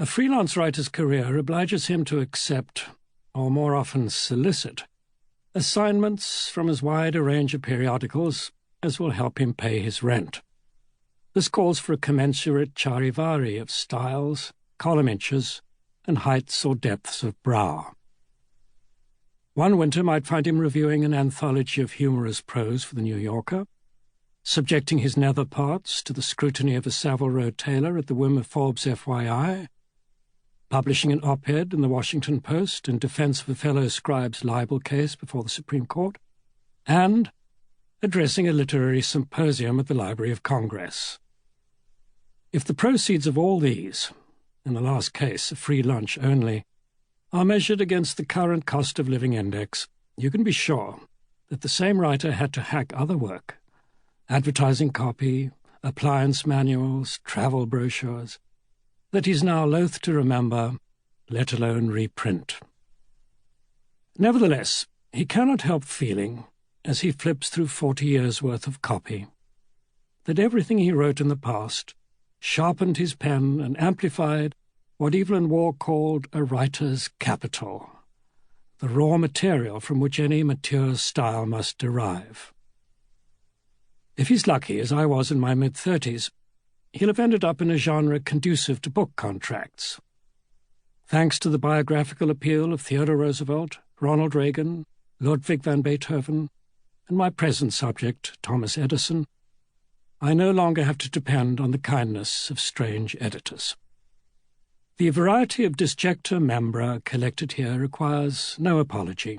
A freelance writer's career obliges him to accept, or more often solicit, assignments from as wide a range of periodicals as will help him pay his rent. This calls for a commensurate charivari of styles, column inches, and heights or depths of brow. One winter might find him reviewing an anthology of humorous prose for the New Yorker, subjecting his nether parts to the scrutiny of a Savile Row tailor at the whim of Forbes FYI, publishing an op-ed in the Washington Post in defense of a fellow scribe's libel case before the Supreme Court, and addressing a literary symposium at the Library of Congress. If the proceeds of all these, in the last case a free lunch only, are measured against the current cost of living index, you can be sure that the same writer had to hack other work, advertising copy, appliance manuals, travel brochures, that he's now loath to remember, let alone reprint. Nevertheless, he cannot help feeling, as he flips through 40 years' worth of copy, that everything he wrote in the past sharpened his pen and amplified what Evelyn Waugh called a writer's capital, the raw material from which any mature style must derive. If he's lucky, as I was in my mid-30s, he'll have ended up in a genre conducive to book contracts. Thanks to the biographical appeal of Theodore Roosevelt, Ronald Reagan, Ludwig van Beethoven, and my present subject, Thomas Edison, I no longer have to depend on the kindness of strange editors. The variety of disjecta membra collected here requires no apology.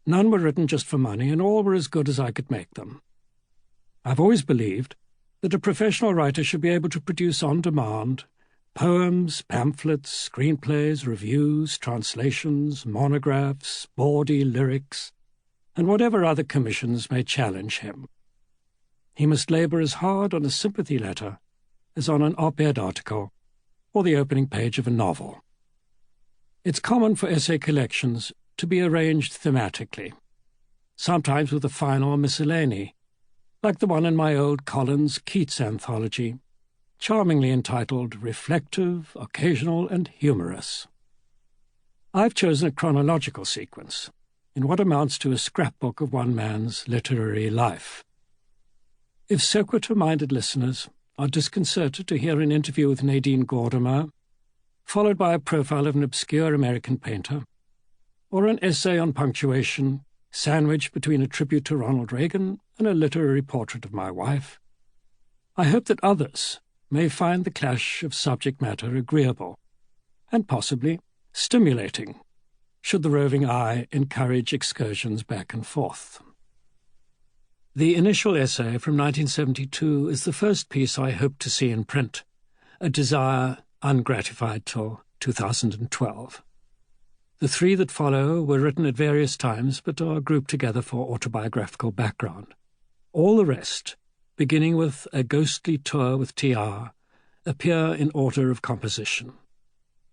None were written just for money, and all were as good as I could make them. I've always believed that a professional writer should be able to produce on demand poems, pamphlets, screenplays, reviews, translations, monographs, bawdy lyrics, and whatever other commissions may challenge him. He must labour as hard on a sympathy letter as on an op-ed article or the opening page of a novel. It's common for essay collections to be arranged thematically, sometimes with a final miscellany, like the one in my old Collins Keats anthology, charmingly entitled Reflective, Occasional, and Humorous. I've chosen a chronological sequence in what amounts to a scrapbook of one man's literary life. If sequitur-minded listeners are disconcerted to hear an interview with Nadine Gordimer, followed by a profile of an obscure American painter, or an essay on punctuation sandwiched between a tribute to Ronald Reagan and a literary portrait of my wife, I hope that others may find the clash of subject matter agreeable, and possibly stimulating, should the roving eye encourage excursions back and forth. The initial essay from 1972 is the first piece I hope to see in print, a desire ungratified till 2012. The three that follow were written at various times but are grouped together for autobiographical background. All the rest, beginning with A Ghostly Tour with T.R., appear in order of composition.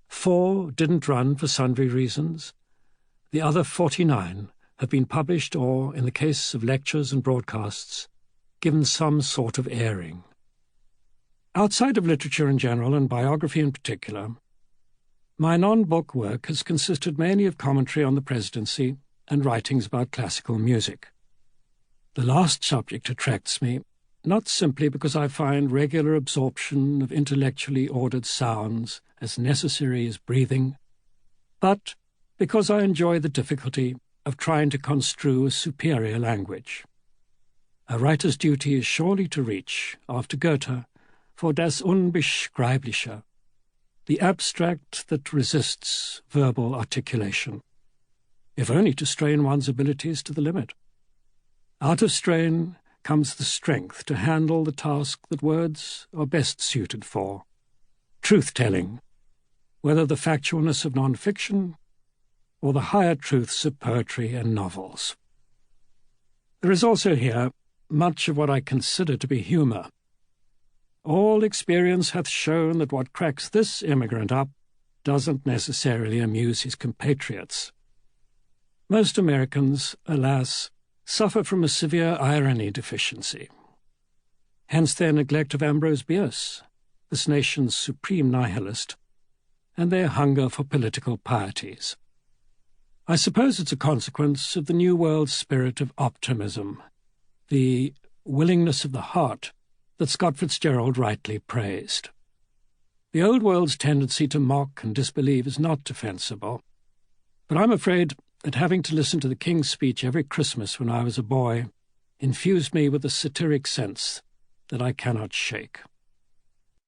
4 didn't run for sundry reasons. The other 49 have been published or, in the case of lectures and broadcasts, given some sort of airing. Outside of literature in general and biography in particular, my non-book work has consisted mainly of commentary on the presidency and writings about classical music. The last subject attracts me, not simply because I find regular absorption of intellectually ordered sounds as necessary as breathing, but because I enjoy the difficulty of trying to construe a superior language. A writer's duty is surely to reach, after Goethe, for das Unbeschreibliche, the abstract that resists verbal articulation, if only to strain one's abilities to the limit. Out of strain comes the strength to handle the task that words are best suited for, truth-telling, whether the factualness of non-fiction or the higher truths of poetry and novels. There is also here much of what I consider to be humour. All experience hath shown that what cracks this immigrant up doesn't necessarily amuse his compatriots. Most Americans, alas, suffer from a severe irony deficiency. Hence their neglect of Ambrose Bierce, this nation's supreme nihilist, and their hunger for political pieties. I suppose it's a consequence of the New World spirit of optimism, the willingness of the heart that Scott Fitzgerald rightly praised. The Old World's tendency to mock and disbelieve is not defensible, but I'm afraid that having to listen to the King's Speech every Christmas when I was a boy infused me with a satiric sense that I cannot shake.